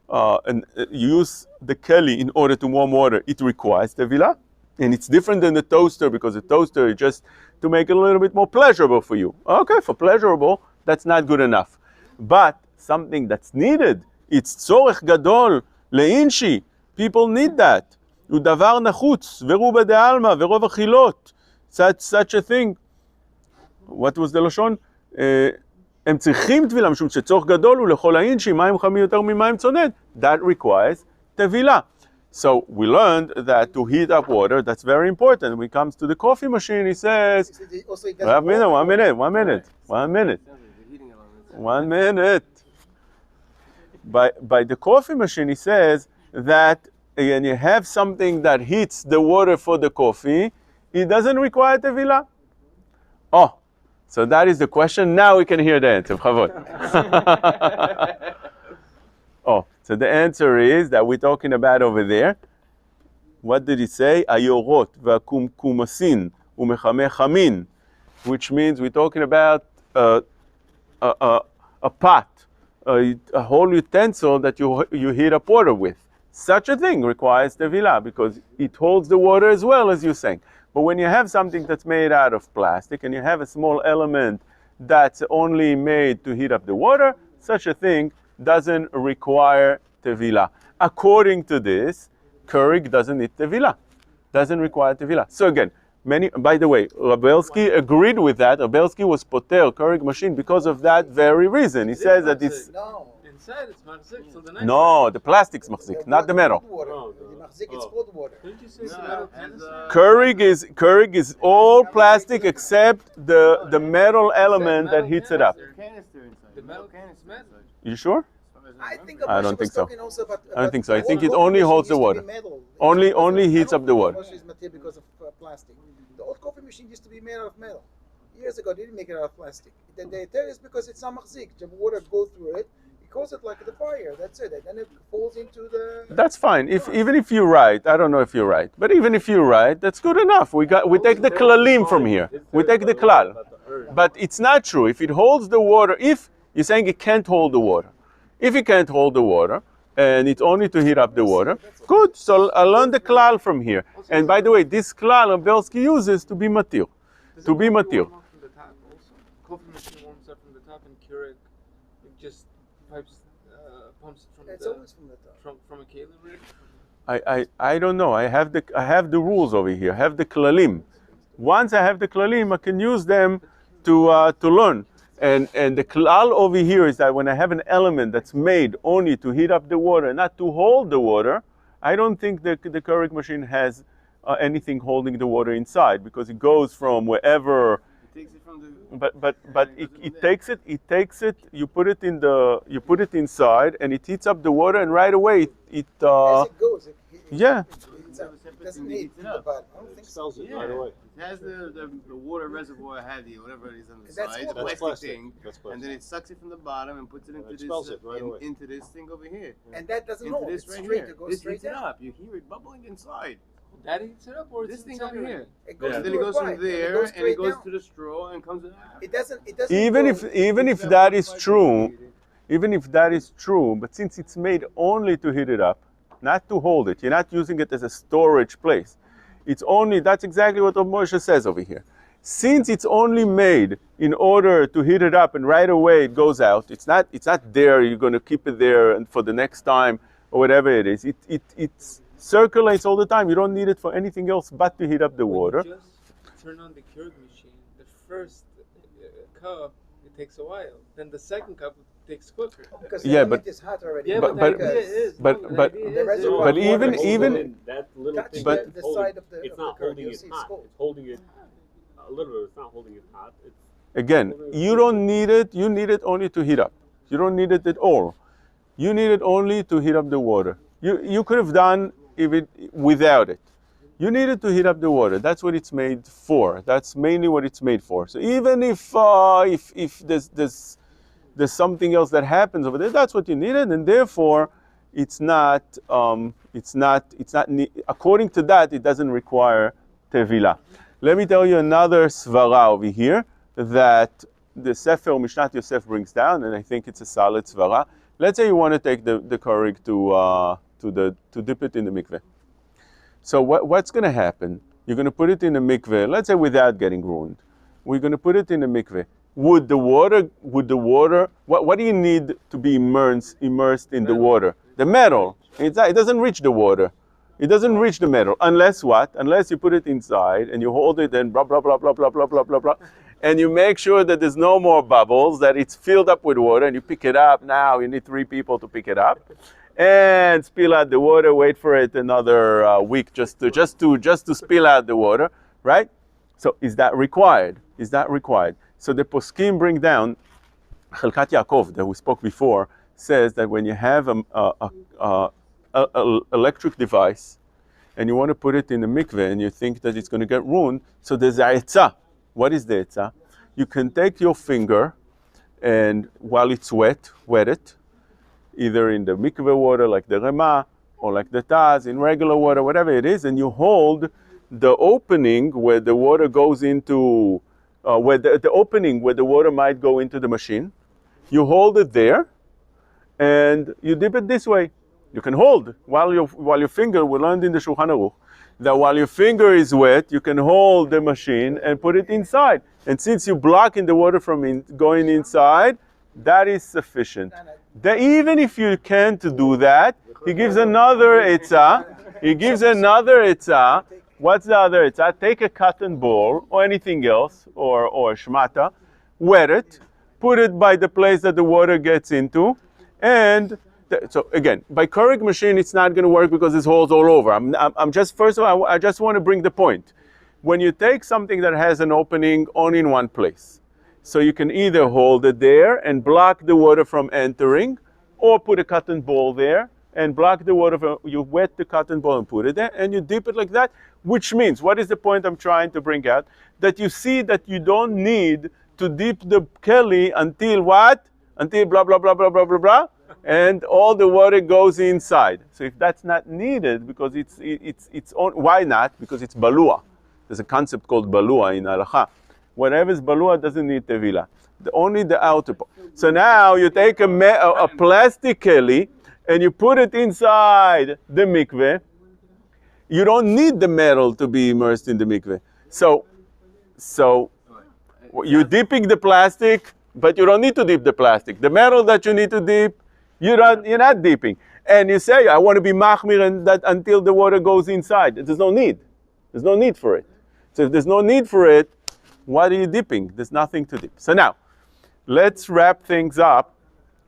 the keli in order to warm water, it requires tevila. And it's different than the toaster because the toaster is just to make it a little bit more pleasurable for you. Okay, for pleasurable, that's not good enough. But something that's needed, it's tzorech gadol leinshi. People need that. Udavar nachutz veruba de alma verov achilot. Such a thing. What was the לשון? הם צריכים טבילה, משום שצורך גדול הוא לכל האינשי, מים חמים יותר ממים צונן. That requires טבילה. So we learned that to heat up water, that's very important. When it comes to the coffee machine, he says, one minute. By the coffee machine, he says that when you have something that heats the water for the coffee, it doesn't require tevila. Oh, so that is the question. Now we can hear the answer. Oh, so the answer is that we're talking about over there. What did he say? Ayorot v'akumkumasin umechame chamin, which means we're talking about a pot, a whole utensil that you heat up water with. Such a thing requires tevila because it holds the water as well as you're saying. But when you have something that's made out of plastic and you have a small element that's only made to heat up the water, such a thing doesn't require tevila. According to this, keurig doesn't need tevila, doesn't require tevila. So again, by the way, Rabelsky agreed with that. Rabelsky was poter keurig machine because of that very reason. He says that it's Inside it's machzik, so the next no, the plastic's machzik, not the metal. It's cold water. Don't you say it's a metal canister? Keurig is all plastic except the metal element that heats it up. Canister inside. The metal canister. You sure? I think I don't think so. I don't think so. I the think old it coffee only machine holds the used to water. be metal. Only I heats don't up the think water. coffee is material because of plastic. The old coffee machine used to be made out of metal. Years ago, they didn't make it out of plastic. The idea is because it's not machzik. The water goes through it. It causes it like the fire. That's it. And then it falls into the. That's fine. Even if you're right, I don't know if you're right, but even if you're right, that's good enough. We take the klalim from here. We take the klal, but it's not true. If it holds the water, if you're saying it can't hold the water, if it can't hold the water and it's only to heat up the water, good. So I'll learn the klal from here. And by the way, this klal Belsky uses to be matir, to be matir. From the top also. Coffee machine warms up from the top and keurig it just pumps it from It's the always from the top. from a keli rig. I don't know. I have the rules over here. I have the klalim. Once I have the klalim, I can use them to learn. And the klal over here is that when I have an element that's made only to heat up the water, not to hold the water, I don't think the keurig machine has anything holding the water inside because it goes from wherever. It takes it from the. But it takes it. You put it inside, and it heats up the water, and right away it As it goes, yeah. it doesn't need the bottom. I don't think so. Expels it right away. It has the water reservoir heavy, whatever it is on the That's side, cool. the That's plastic plastic. thing, That's plastic. and then it sucks it from the bottom and puts it into this expels it right away. into this thing over here. And that doesn't Into hold. this It's right straight. here. It goes This straight heats it down. up. You hear it bubbling inside. That heats it up or This it's thing over inside here. It goes And through then it a goes pipe, from and there goes and it straight goes down. to the straw and comes out. It doesn't. Even go- if that is true, but since it's made only to heat it up, not to hold it, you're not using it as a storage place. It's only, that's exactly what Moshe says over here. Since it's only made in order to heat it up and right away it goes out, it's not there, you're going to keep it there and for the next time or whatever it is. It circulates all the time. You don't need it for anything else but to heat up the water. When you just turn on the keurig machine, the first cup, it takes a while. Then the second cup takes quicker. Because the Yeah, element but- is hot already. Yeah, But- but, but- the idea is, but- no, the but- idea The is reservoir But water even holds even it. that little Touch thing But- is the holding, side of the it's of not the keurig, holding you'll it see it's hot. cold. It's holding it a little bit. It's not holding it hot. It's again, you don't need it. You need it only to heat up. You don't need it at all. You need it only to heat up the water. You could have done even without it. You need it to heat up the water. That's what it's made for. That's mainly what it's made for. So even if there's something else that happens over there, that's what you needed, and therefore according to that, it doesn't require Tevila. Let me tell you another svara over here that the Sefer Mishnat Yosef brings down, and I think it's a solid svara. Let's say you want to take the keurig to dip it in the mikveh. So what's going to happen? You're going to put it in the mikveh, let's say without getting ruined. We're going to put it in the mikveh. What do you need to be immersed in the water? The metal. It doesn't reach the water. It doesn't reach the metal. Unless what? Unless you put it inside and you hold it and blah, blah, blah, blah, blah, blah, blah, blah, blah. And you make sure that there's no more bubbles, that it's filled up with water, and you pick it up. Now you need 3 people to pick it up. And spill out the water, wait for it another week just to spill out the water, right? So is that required? Is that required? So the poskim bring down, Chelkat Yaakov, that we spoke before, says that when you have an electric device and you want to put it in the mikveh and you think that it's going to get ruined, so there's a etzah. What is the etzah? You can take your finger and while it's wet it, either in the mikveh water like the Rema or like the Taz, in regular water, whatever it is, and you hold the opening where the water goes into, where the opening where the water might go into the machine. You hold it there and you dip it this way. You can hold while your finger, we learned in the Shulchan Aruch, that while your finger is wet, you can hold the machine and put it inside. And since you're blocking the water from going inside, that is sufficient. Even if you can't do that, he gives another etzah. What's the other etzah? Take a cotton ball or anything else, or a shmata, wet it, put it by the place that the water gets into, and so again, by keurig machine, it's not going to work because there's holes all over. First of all, I just want to bring the point. When you take something that has an opening only in one place, so you can either hold it there and block the water from entering, or put a cotton ball there and block the water from, you wet the cotton ball and put it there, and you dip it like that, which means, what is the point I'm trying to bring out? That you see that you don't need to dip the keli until what? Until blah, blah, blah, blah, blah, blah, blah, and all the water goes inside. So if that's not needed, because it's on, why not? Because it's balua. There's a concept called balua in halacha. Whatever is balua doesn't need tevila. Only the outer part. So now you take a plastic keli and you put it inside the mikveh. You don't need the metal to be immersed in the mikveh. So you're dipping the plastic, but you don't need to dip the plastic. The metal that you need to dip, you're not dipping. And you say, I want to be machmir and that until the water goes inside. There's no need. There's no need for it. So if there's no need for it, what are you dipping? There's nothing to dip. So now, let's wrap things up.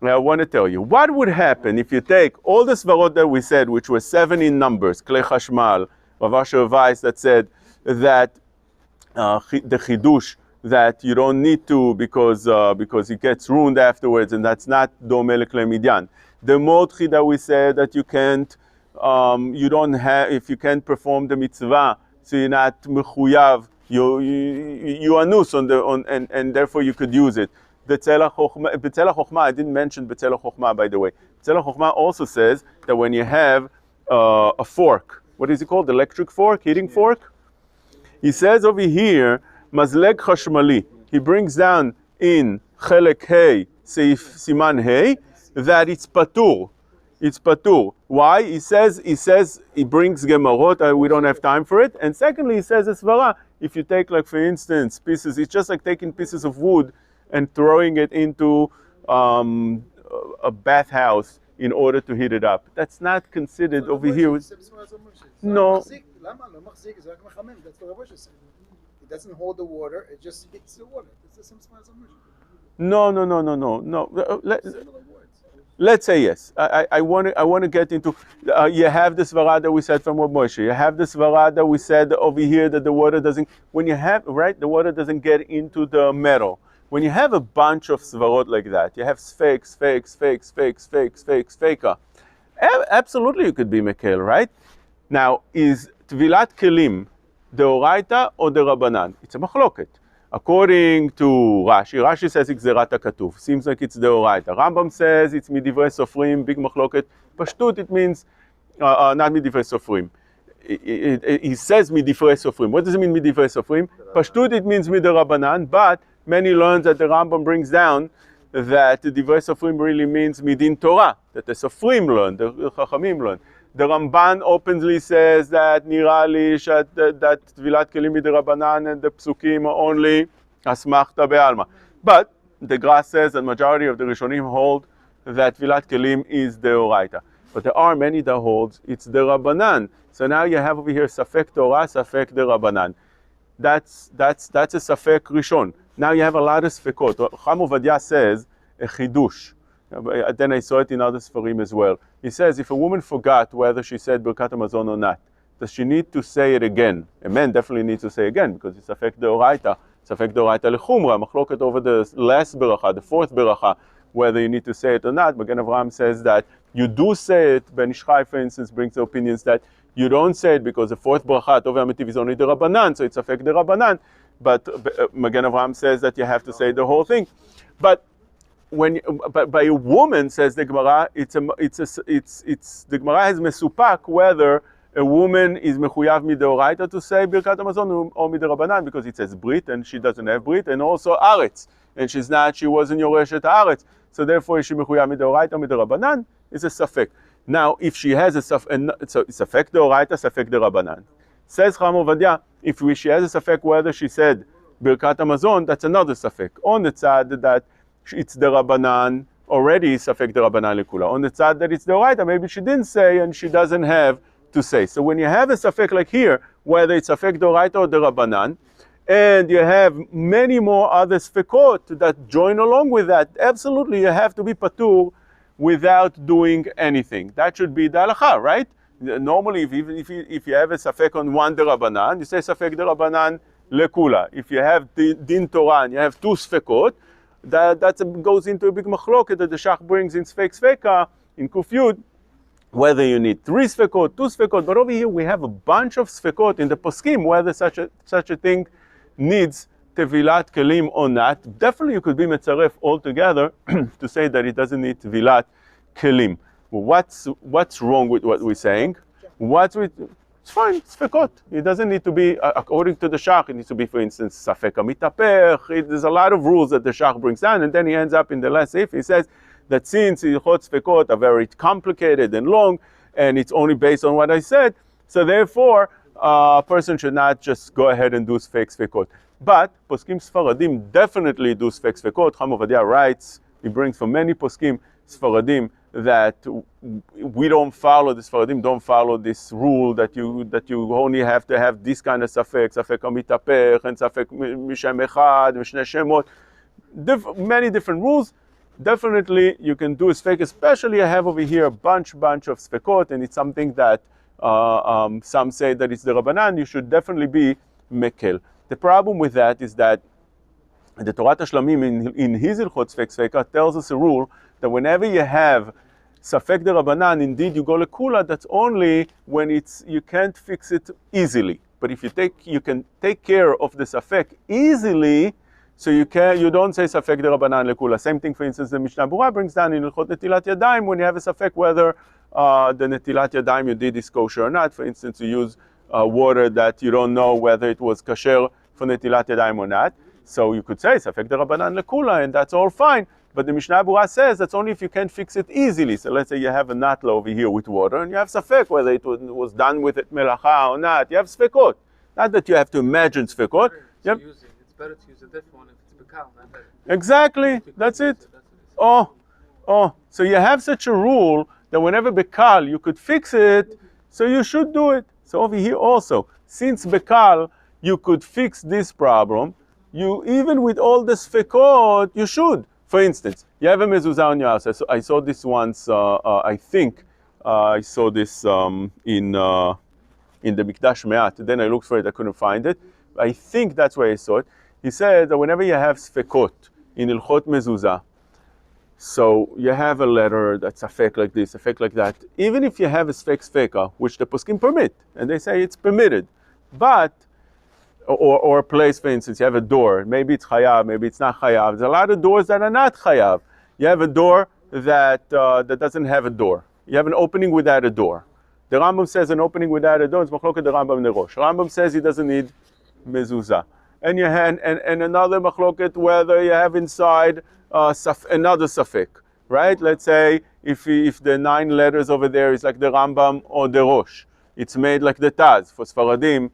I want to tell you, what would happen if you take all the svarot that we said, which were 7 in numbers, Klei Chashmal, Rav Asher Weiss, that said that the chidush, that you don't need to because it gets ruined afterwards, and that's not domeh leklei midyan. The modchi that we said that you can't, you don't have, if you can't perform the mitzvah, so you're not mechuyav, you anus and therefore you could use it. Betzela Chochma, I didn't mention Betzela Chochma, by the way. Betzela Chochma also says that when you have a fork, what is it called? Electric fork, heating fork? He says over here, Mazleg Chashmali. He brings down in Chelek Hey, Seif Siman Hey, that it's patur. It's patur. Why? He brings Gemarot, we don't have time for it. And secondly, he says Esvara. If you take, like, for instance, pieces, it's just like taking pieces of wood and throwing it into a bathhouse in order to heat it up. That's not considered over here. No. It doesn't hold the water, it just hits the water. It's the same smell as a No. Let's say yes. I want to get into. You have the svara that we said from Reb Moshe. You have the svara that we said over here that the water doesn't. When you have the water doesn't get into the metal. When you have a bunch of svarot like that, you have fakes. Absolutely, you could be mekel, right? Now, is Tvilat Kelim the Oraita or the Rabbanan? It's a machloket. According to Rashi says it's גזירת הכתוב. Seems like it's דאורייתא. Rambam says it's מדברי סופרים, big מחלוקת. פשטות, it means not מדברי סופרים. He says מדברי סופרים. What does it mean מדברי סופרים? פשטות, it means מדרבנן, but many learn that the Rambam brings down that the דברי סופרים really means מדין Torah, that the סופרים learn, the חכמים learn. The Ramban openly says that נראה לי that טבילת כלים מדרבנן and the psukim are only אסמכתא בעלמא. But the Gra says that majority of the Rishonim hold that טבילת כלים is deoraita. But there are many that holds it's derabanan. So now you have over here safek Torah, safek derabanan. That's a safek rishon. Now you have a lot of sfekot. Cham Ovadia says a chidush. Then I saw it in other Sfarim as well. He says if a woman forgot whether she said Birkat Hamazon or not, does she need to say it again? A man definitely needs to say again because it's affect the oraita. It's affect the oraita lechumra. Machloket over the last beracha, the fourth beracha, whether you need to say it or not. Magen Avraham says that you do say it. Ben Ish Chai, for instance, brings the opinions that you don't say it because the fourth beracha, Tov Hamitiv, is only the Rabbanan, so it's affect the Rabbanan. But Magen Avraham says that you have to say the whole thing. But by a woman, says the Gemara, the Gemara has mesupak whether a woman is mechuyav midoraita to say Birkat Hamazon or midirabanan because it says Brit and she doesn't have Brit, and also Aretz, and she wasn't Yoreshet Aretz, so therefore is she mechuyav midoraita or midirabanan is a safek. Now, if she has a safek deoraita, safek derabanan, says Cham Ovadia, if she has a safek whether she said Birkat Hamazon, that's another safek. On the tzad that it's the Rabbanan, already safek the Rabbanan lekula. On the tzad that it's the Oraita, maybe she didn't say and she doesn't have to say. So when you have a safek like here, whether it's safek the Oraita or the Rabbanan, and you have many more other sfekot that join along with that, absolutely you have to be patur without doing anything. That should be the halacha, right? Normally, if you have a safek on one the Rabbanan, you say safek the Rabbanan lekula. If you have the din Torah and you have two sfekot, that goes into a big machloket that the Shach brings in Sfek Sveka, in Kufyud, whether you need 3 Sfekot, 2 Sfekot, but over here we have a bunch of Sfekot in the Poskim, whether such a thing needs Tevilat Kelim or not. Definitely you could be Metzaref altogether to say that it doesn't need Tevilat Kelim. Well, what's wrong with what we're saying? It's fine, it's fekot. It doesn't need to be, according to the Shach, it needs to be, for instance, safek amitapech. There's a lot of rules that the Shach brings down, and then he ends up in the last if he says that since hilchot sfekot are very complicated and long, and it's only based on what I said, so therefore, a person should not just go ahead and do sfekot. But poskim Sfaradim definitely do sfekot. Cham Ovadia writes, he brings from many poskim Sfaradim that we don't follow, the Sfaradim don't follow this rule that you only have to have this kind of safek amitapech and safek mishem echad, mishneh shemot, many different rules. Definitely you can do a sfek, especially I have over here a bunch of sfekot, and it's something that some say that it's the Rabbanan, you should definitely be mekel. The problem with that is that the Torah Tashlamim in his Ilchot Sfek Sveka tells us a rule that whenever you have Safek de Rabbanan, indeed you go lekula, that's only when you can't fix it easily. But if you can take care of the Safek easily, so you don't say Safek de Rabbanan lekula. Same thing, for instance, the Mishnah Berurah brings down in Ilchot Netilat Yadayim, when you have a Safek whether the Netilat Yadayim you did is kosher or not. For instance, you use water that you don't know whether it was kasher for Netilat Yadayim or not. So you could say Safek de Rabbanan lekula, and that's all fine. But the Mishnah Berurah says that's only if you can fix it easily. So let's say you have a natla over here with water, and you have safek whether it was done with it melacha or not. You have sfekot. Not that you have to imagine sfekot. It's better to use a different one if it's bekal, not better. Exactly. That's it. Oh. So you have such a rule that whenever bekal you could fix it, so you should do it. So over here also, since bekal you could fix this problem, you even with all the sfekot you should. For instance, you have a mezuzah on your house. I saw this once. I think I saw this in the Mikdash Me'at. Then I looked for it. I couldn't find it. I think that's where I saw it. He said that whenever you have sfekot in ilchot mezuzah, so you have a letter that's safek like this, safek like that. Even if you have a sfeka, which the poskim permit, and they say it's permitted, but or a place, for instance, you have a door. Maybe it's chayav, maybe it's not chayav. There's a lot of doors that are not chayav. You have a door that doesn't have a door. You have an opening without a door. The Rambam says an opening without a door is machloket the Rambam nerosh. Rambam says he doesn't need mezuzah. And you have and another machloket whether you have inside another safek, right? Let's say if the 9 letters over there is like the Rambam or the Rosh, it's made like the Taz. For Sfaradim,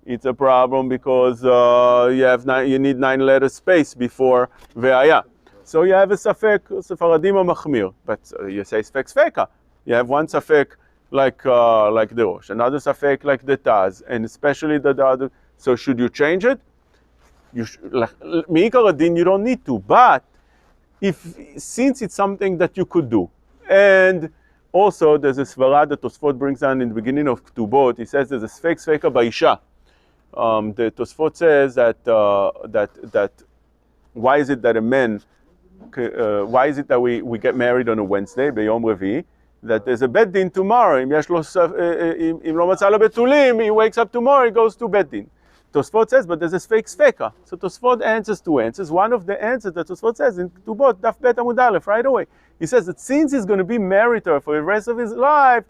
it's a problem because you need 9 letter space before ve'aya. So you have a safek, Sefaradim or machmir, but you say sfek sfeka. You have one safek like the Rosh, another safek like the Taz, and especially the other. So should you change it? Me'ikar adin, you don't need to, but since it's something that you could do, and also there's a svara that Tosfot brings down in the beginning of Ketubot. He says there's a sfek sfeka ba'isha. The Tosfot says that why is it that a man, why is it that we get married on a Wednesday, b'yom revi, that there's a bed din tomorrow. Im lo matza lo betulim, he wakes up tomorrow, he goes to bed din. Tosfot says, but there's a fake sveka. So Tosfot answers 2 answers. One of the answers that Tosfot says in Ketubot, Daf Bet Amud Aleph, right away. He says that since he's going to be married to her for the rest of his life,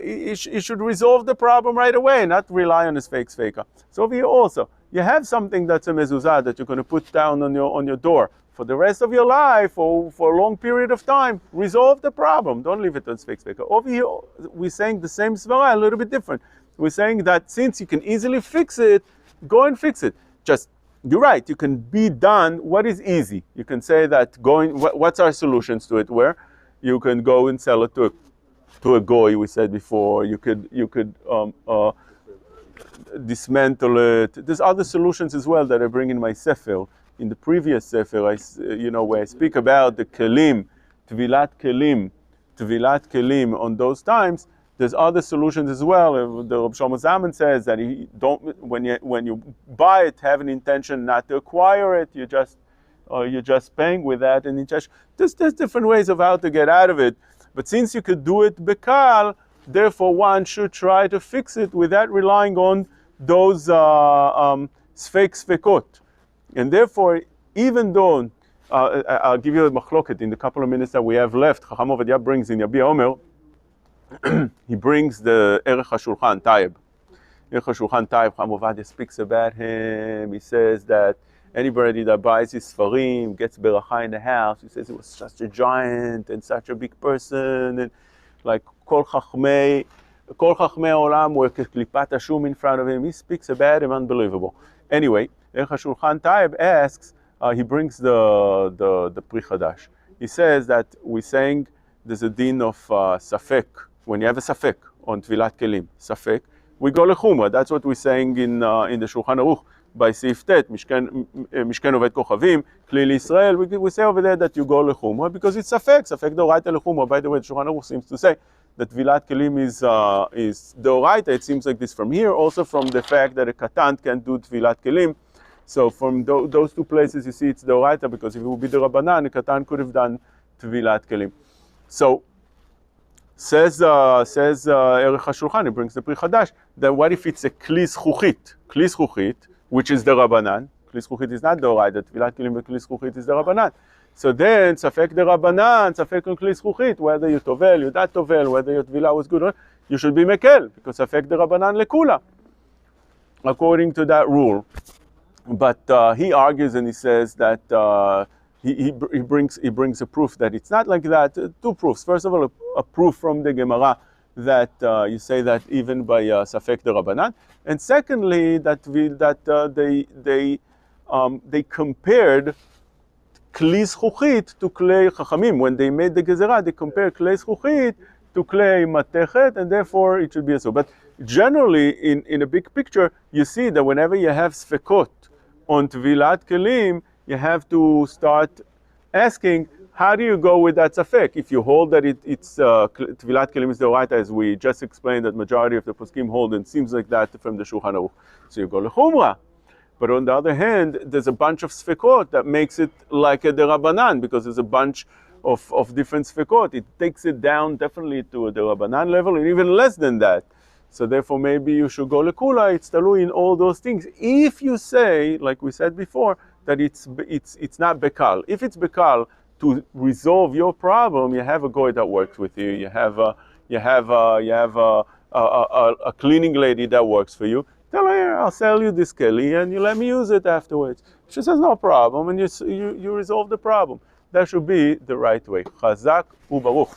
he should resolve the problem right away, not rely on his fake sveka. So over here also, you have something that's a mezuzah that you're going to put down on your door for the rest of your life or for a long period of time. Resolve the problem. Don't leave it on fake sveka. Over here, we're saying the same svara, a little bit different. We're saying that since you can easily fix it, go and fix it. Just, you're right, you can be done. What is easy? You can say that what's our solutions to it? Where you can go and sell it to a goy, we said before. You could dismantle it. There's other solutions as well that I bring in my sefer. In the previous sefer, where I speak about the kelim, Tevilat kelim on those times. There's other solutions as well. The Reb Shlomo Zalman says that when you buy it, have an intention not to acquire it. You're just paying with that, and there's different ways of how to get out of it. But since you could do it bekal, therefore one should try to fix it without relying on those sfekot. And therefore, even though I'll give you a machloket in the couple of minutes that we have left, Chacham Ovadia brings in Yabi Omer. He brings the Erech HaShulchan Taib. Erech HaShulchan Taib, Chacham Ovadia speaks about him. He says that anybody that buys his Sfarim gets beracha in the house. He says he was such a giant and such a big person, and like Kol Chachmei Olam were klipat hashum in front of him. He speaks about him, unbelievable. Anyway, Erech HaShulchan Taib asks, he brings the Pri Chadash. He says that we're saying there's a din of safek. When you have a safek on Tvilat Kelim, safek, we go lechumra. That's what we're saying in the Shulchan Aruch by Seif Tet, Mishken Oved Kochavim, Klil Israel. We say over there that you go lechumra because it's safek deoraita lechumra. By the way, the Shulchan Aruch seems to say that Tvilat Kelim is deoraita. It seems like this from here, also from the fact that a katan can't do Tvilat Kelim. So from those 2 places you see it's deoraita, because if it would be the Rabbanan, a katan could have done Tvilat Kelim. So says Erech HaShulchan, he brings the Pri Chadash, that what if it's a kli zchuchit, which is the Rabbanan? Kli zchuchit is not the Oraita, Tvilat Kelim kli zchuchit is the Rabbanan. So then, safek the Rabbanan, safek on kli zchuchit, whether you tovel, you dat tovel, whether your tvila was good or not, you should be mekel, because safek the Rabbanan lekula, according to that rule. But he argues and he says that he brings a proof that it's not like that. 2 proofs. First of all, a proof from the Gemara that you say that even by safek the Rabbanan, and secondly that they compared klei zchuchit to klei chachamim. When they made the gezerah, they compared klei zchuchit to klei matechet, and therefore it should be so. But generally, in a big picture, you see that whenever you have sfekot on Tvilat Kelim, you have to start asking, how do you go with that safek? If you hold that it's Tvilat Kelim is the right, as we just explained, that majority of the poskim hold, and it seems like that from the Shulchan Aruch. So you go lechumra. But on the other hand, there's a bunch of sfekot that makes it like a derabanan, because there's a bunch of different sfekot. It takes it down definitely to a derabanan level, and even less than that. So therefore, maybe you should go lekula. It's talui in all those things. If you say, like we said before, that it's not bekal. If it's bekal to resolve your problem, you have a goy that works with you. You have a cleaning lady that works for you. Tell her, "Here, I'll sell you this keli, and you let me use it afterwards." She says, "No problem," and you resolve the problem. That should be the right way. Chazak ubaruch.